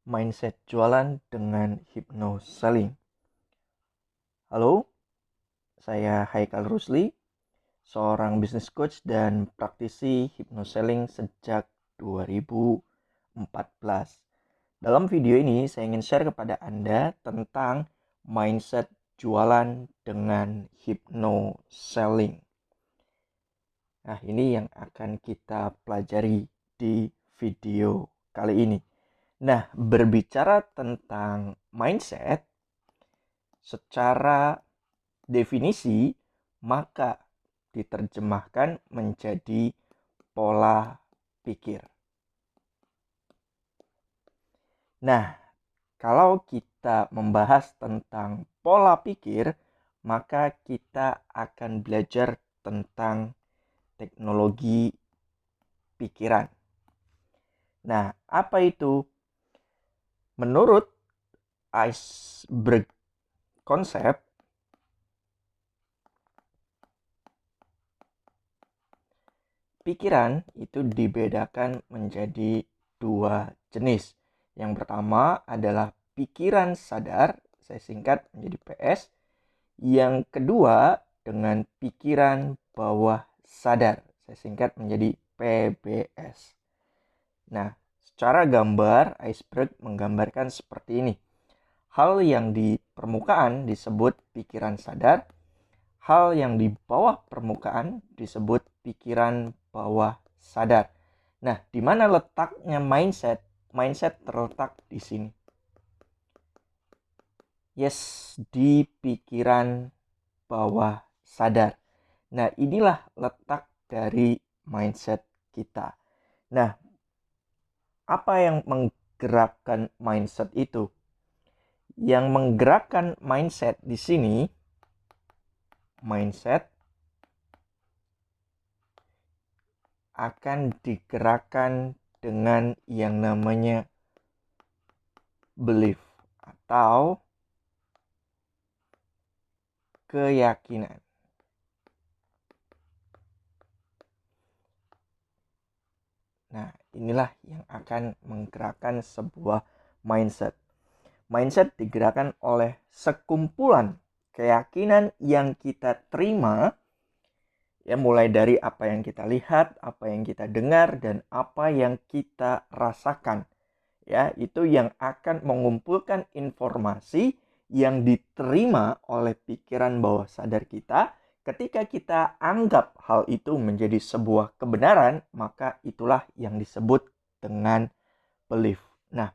Mindset jualan dengan hypno-selling. Halo, saya Haikal Rusli, seorang business coach dan praktisi hypno-selling sejak 2014. Dalam video ini saya ingin share kepada Anda tentang mindset jualan dengan hypno-selling. Nah, ini yang akan kita pelajari di video kali ini. Nah, berbicara tentang mindset, secara definisi, maka diterjemahkan menjadi pola pikir. Nah, kalau kita membahas tentang pola pikir, maka kita akan belajar tentang teknologi pikiran. Nah, apa itu? Menurut Iceberg Concept, pikiran itu dibedakan menjadi dua jenis. Yang pertama adalah pikiran sadar, saya singkat menjadi PS. Yang kedua dengan pikiran bawah sadar, saya singkat menjadi PBS. Nah, secara gambar, iceberg menggambarkan seperti ini. Hal yang di permukaan disebut pikiran sadar, hal yang di bawah permukaan disebut pikiran bawah sadar. Nah, di mana letaknya mindset? Mindset terletak di sini. Yes, di pikiran bawah sadar. Nah, inilah letak dari mindset kita. Nah, apa yang menggerakkan mindset itu? Yang menggerakkan mindset di sini, mindset akan digerakkan dengan yang namanya belief atau keyakinan. Nah, inilah yang akan menggerakkan sebuah mindset. Mindset digerakkan oleh sekumpulan keyakinan yang kita terima, ya, mulai dari apa yang kita lihat, apa yang kita dengar, dan apa yang kita rasakan. Ya, itu yang akan mengumpulkan informasi yang diterima oleh pikiran bawah sadar kita. Ketika kita anggap hal itu menjadi sebuah kebenaran, maka itulah yang disebut dengan belief. Nah,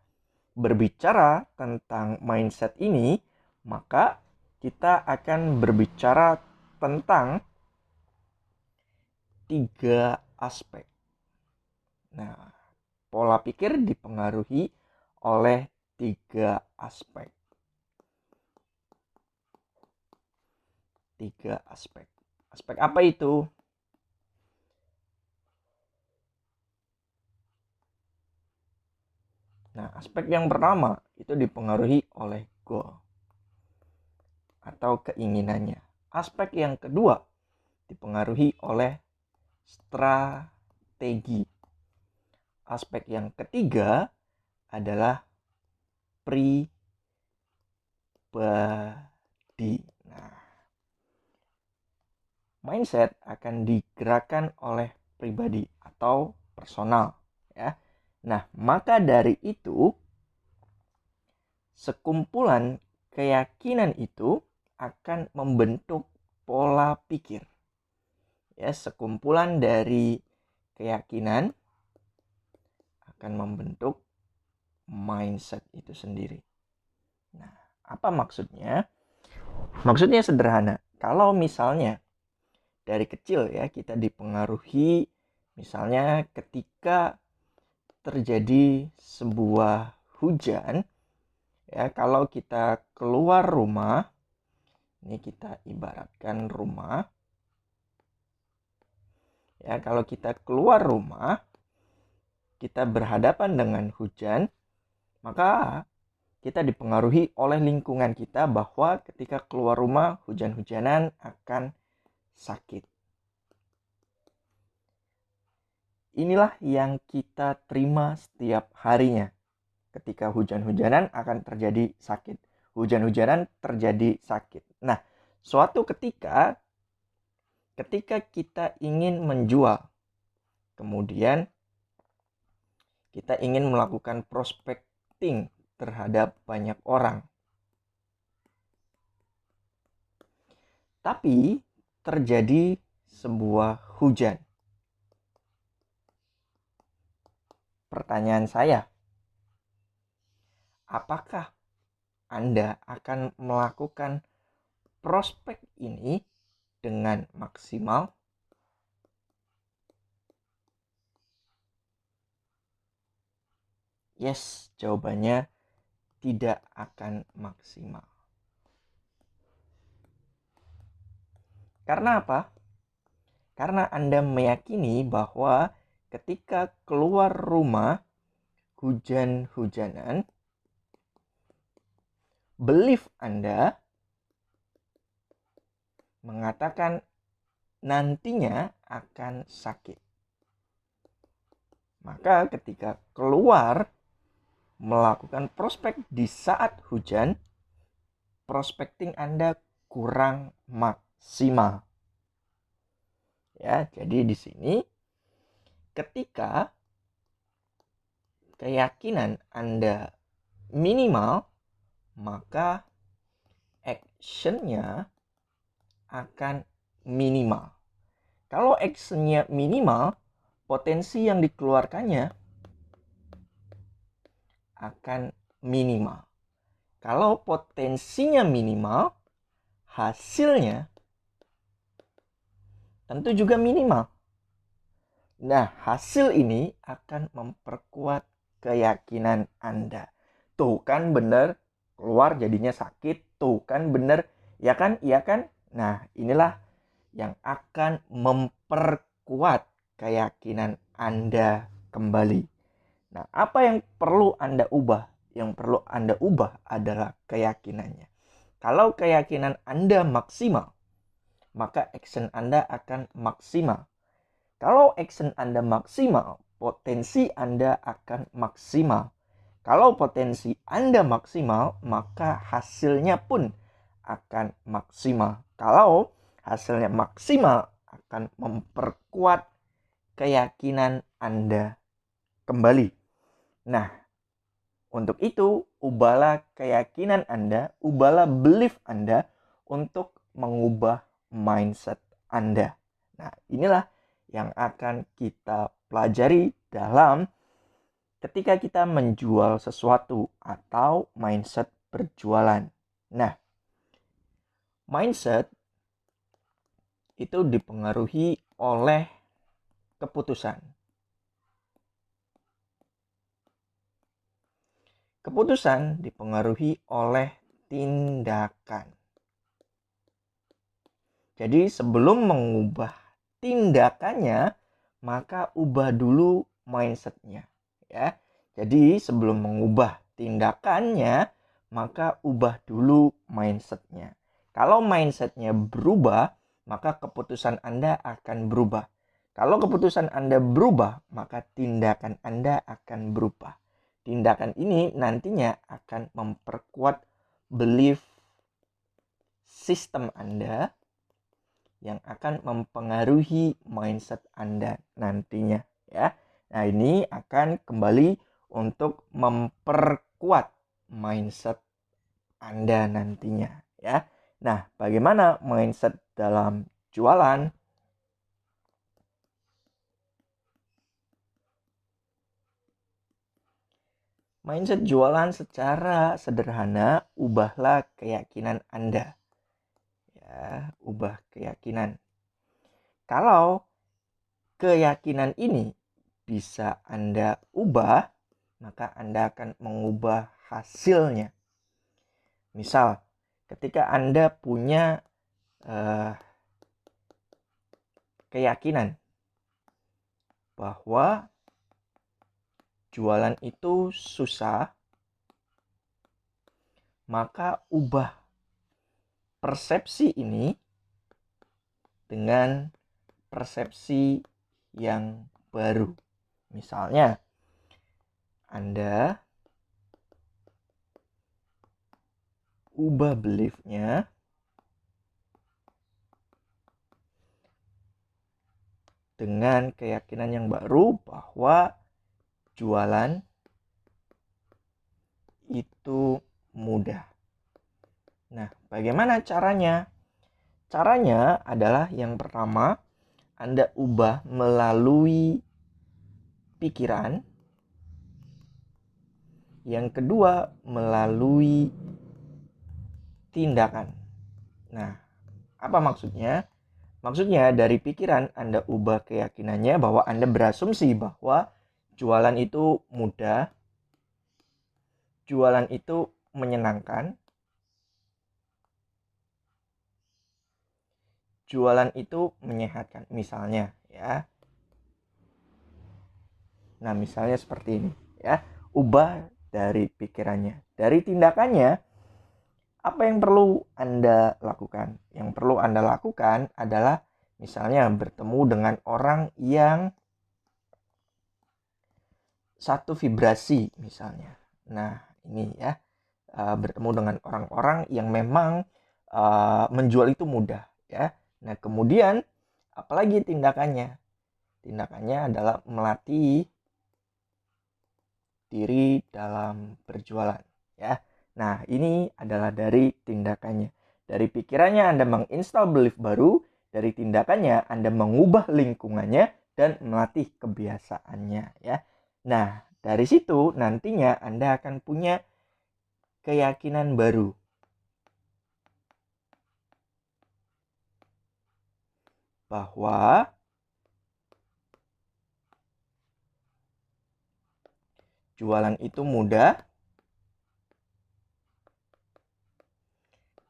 berbicara tentang mindset ini, maka kita akan berbicara tentang 3 aspek. Nah, pola pikir dipengaruhi oleh 3 aspek. 3 aspek. Aspek apa itu? Nah, aspek yang pertama itu dipengaruhi oleh goal atau keinginannya. Aspek yang kedua dipengaruhi oleh strategi. Aspek yang ketiga adalah pribadi. Nah, mindset akan digerakkan oleh pribadi atau personal, ya. Nah, maka dari itu sekumpulan keyakinan itu akan membentuk pola pikir. Ya, sekumpulan dari keyakinan akan membentuk mindset itu sendiri. Nah, apa maksudnya? Maksudnya sederhana. Kalau misalnya dari kecil ya kita dipengaruhi, misalnya ketika terjadi sebuah hujan, ya, kalau kita keluar rumah, ini kita ibaratkan rumah, ya, kalau kita keluar rumah, kita berhadapan dengan hujan, maka kita dipengaruhi oleh lingkungan kita bahwa ketika keluar rumah hujan-hujanan akan sakit. Inilah yang kita terima setiap harinya. ketika hujan-hujanan akan terjadi sakit. Hujan-hujanan terjadi sakit. Nah, suatu ketika kita ingin menjual, kemudian kita ingin melakukan prospecting terhadap banyak orang. Tapi terjadi sebuah hujan. Pertanyaan saya, apakah Anda akan melakukan prospek ini dengan maksimal? Yes, jawabannya tidak akan maksimal. Karena apa? Karena Anda meyakini bahwa ketika keluar rumah hujan-hujanan, belief Anda mengatakan nantinya akan sakit. Maka ketika keluar melakukan prospek di saat hujan, prospecting Anda kurang maksimal. Ya, jadi di sini ketika keyakinan Anda minimal, maka action-nya akan minimal. Kalau action-nya minimal, potensi yang dikeluarkannya akan minimal. Kalau potensinya minimal, hasilnya tentu juga minimal. Nah, hasil ini akan memperkuat keyakinan Anda. Tuh kan bener, keluar jadinya sakit. Tuh kan bener, ya kan, iya kan? Nah, inilah yang akan memperkuat keyakinan Anda kembali. Nah, apa yang perlu Anda ubah? Yang perlu Anda ubah adalah keyakinannya. Kalau keyakinan Anda maksimal, maka action Anda akan maksimal. Kalau action Anda maksimal, potensi Anda akan maksimal. Kalau potensi Anda maksimal, maka hasilnya pun akan maksimal. Kalau hasilnya maksimal, akan memperkuat keyakinan Anda kembali. Nah, untuk itu, ubahlah keyakinan Anda, ubahlah belief Anda untuk mengubah mindset Anda. Nah, inilah yang akan kita pelajari dalam ketika kita menjual sesuatu atau mindset berjualan. Nah, mindset itu dipengaruhi oleh keputusan. Keputusan dipengaruhi oleh tindakan. Jadi sebelum mengubah tindakannya, maka ubah dulu mindsetnya. Ya. Jadi sebelum mengubah tindakannya, maka ubah dulu mindsetnya. Kalau mindsetnya berubah, maka keputusan Anda akan berubah. Kalau keputusan Anda berubah, maka tindakan Anda akan berubah. Tindakan ini nantinya akan memperkuat belief sistem Anda yang akan mempengaruhi mindset Anda nantinya, ya. Nah, ini akan kembali untuk memperkuat mindset Anda nantinya, ya. Nah, bagaimana mindset dalam jualan? Mindset jualan secara sederhana, ubahlah keyakinan Anda. Ya, ubah keyakinan. Kalau keyakinan ini bisa Anda ubah, maka Anda akan mengubah hasilnya. Misal, ketika Anda punya keyakinan bahwa jualan itu susah, maka ubah persepsi ini dengan persepsi yang baru. Misalnya, Anda ubah beliefnya dengan keyakinan yang baru bahwa jualan itu mudah. Nah, bagaimana caranya? Caranya adalah yang pertama, Anda ubah melalui pikiran. Yang kedua, melalui tindakan. Nah, apa maksudnya? Maksudnya dari pikiran Anda ubah keyakinannya bahwa Anda berasumsi bahwa jualan itu mudah, jualan itu menyenangkan, jualan itu menyehatkan. Misalnya ya. Nah, misalnya seperti ini ya. Ubah dari pikirannya. Dari tindakannya, apa yang perlu Anda lakukan? Yang perlu Anda lakukan adalah misalnya bertemu dengan orang yang satu vibrasi misalnya. Nah, ini ya, bertemu dengan orang-orang yang memang menjual itu mudah ya. Nah, kemudian apalagi tindakannya? Tindakannya adalah melatih diri dalam berjualan ya. Nah, ini adalah dari tindakannya. Dari pikirannya Anda menginstal belief baru, dari tindakannya Anda mengubah lingkungannya dan melatih kebiasaannya ya. Nah, dari situ nantinya Anda akan punya keyakinan baru. Bahwa jualan itu mudah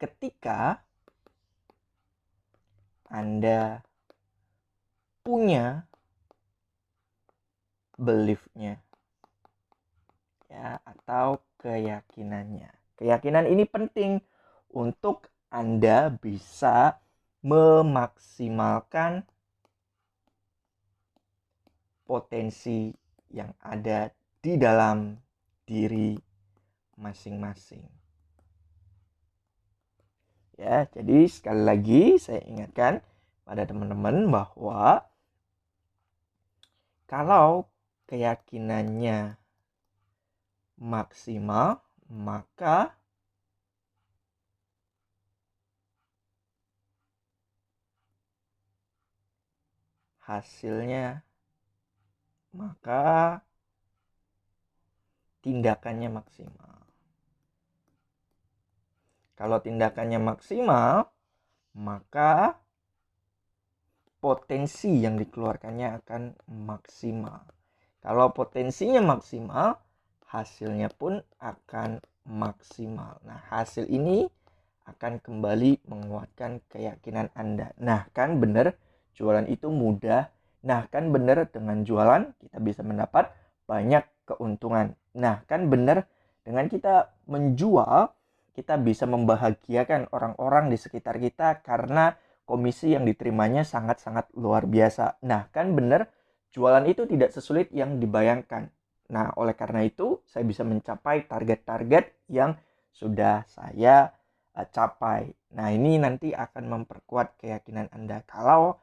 ketika Anda punya beliefnya ya, atau keyakinannya. Keyakinan ini penting untuk Anda bisa memaksimalkan potensi yang ada di dalam diri masing-masing. Ya, jadi sekali lagi saya ingatkan pada teman-teman bahwa kalau keyakinannya maksimal, maka hasilnya, maka tindakannya maksimal. Kalau tindakannya maksimal, maka potensi yang dikeluarkannya akan maksimal. Kalau potensinya maksimal, hasilnya pun akan maksimal. Nah, hasil ini akan kembali menguatkan keyakinan Anda. Nah, kan benar jualan itu mudah. Nah, kan benar dengan jualan kita bisa mendapat banyak keuntungan. Nah, kan benar dengan kita menjual, kita bisa membahagiakan orang-orang di sekitar kita karena komisi yang diterimanya sangat-sangat luar biasa. Nah, kan benar jualan itu tidak sesulit yang dibayangkan. Nah, oleh karena itu saya bisa mencapai target-target yang sudah saya capai. Nah, ini nanti akan memperkuat keyakinan Anda kalau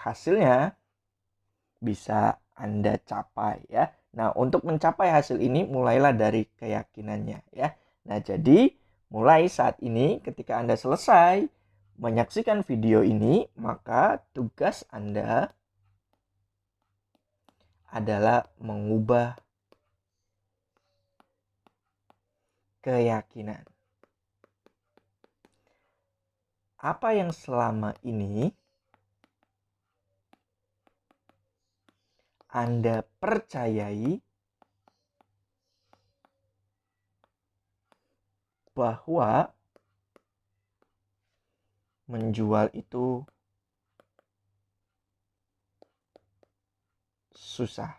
hasilnya bisa Anda capai ya. Nah, untuk mencapai hasil ini mulailah dari keyakinannya ya. Nah, jadi mulai saat ini ketika Anda selesai menyaksikan video ini, maka tugas Anda adalah mengubah keyakinan. Apa yang selama ini Anda percayai bahwa menjual itu susah.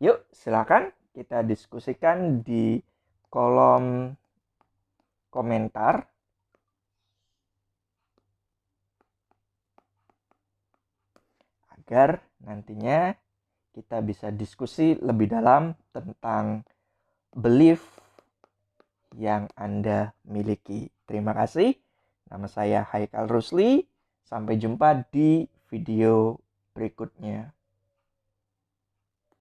Yuk, silakan kita diskusikan di kolom komentar. Agar nantinya kita bisa diskusi lebih dalam tentang belief yang Anda miliki. Terima kasih. Nama saya Haikal Rusli. Sampai jumpa di video berikutnya.